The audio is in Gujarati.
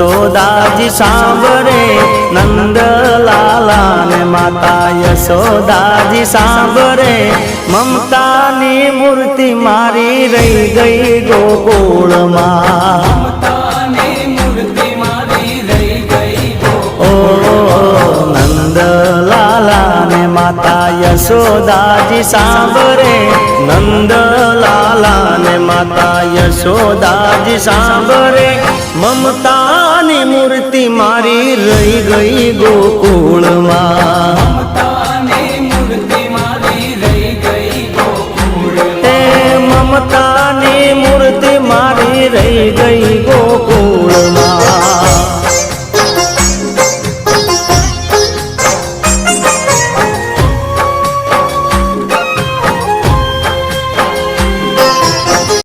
યશોદાજી સાંભળે નંદલાલા ને માતા યશોદાજી સાંભળે મમતાની મૂર્તિ મારી રહી ગઈ ગોકુળમાં નંદલાલા ને માતા યશોદાજી સાંભળે નંદલાલા ને માતા યશોદાજી સાંભળે મમતાની મૂર્તિ મારી રહી ગઈ ગોકુળમાં મમતાની મૂર્તિ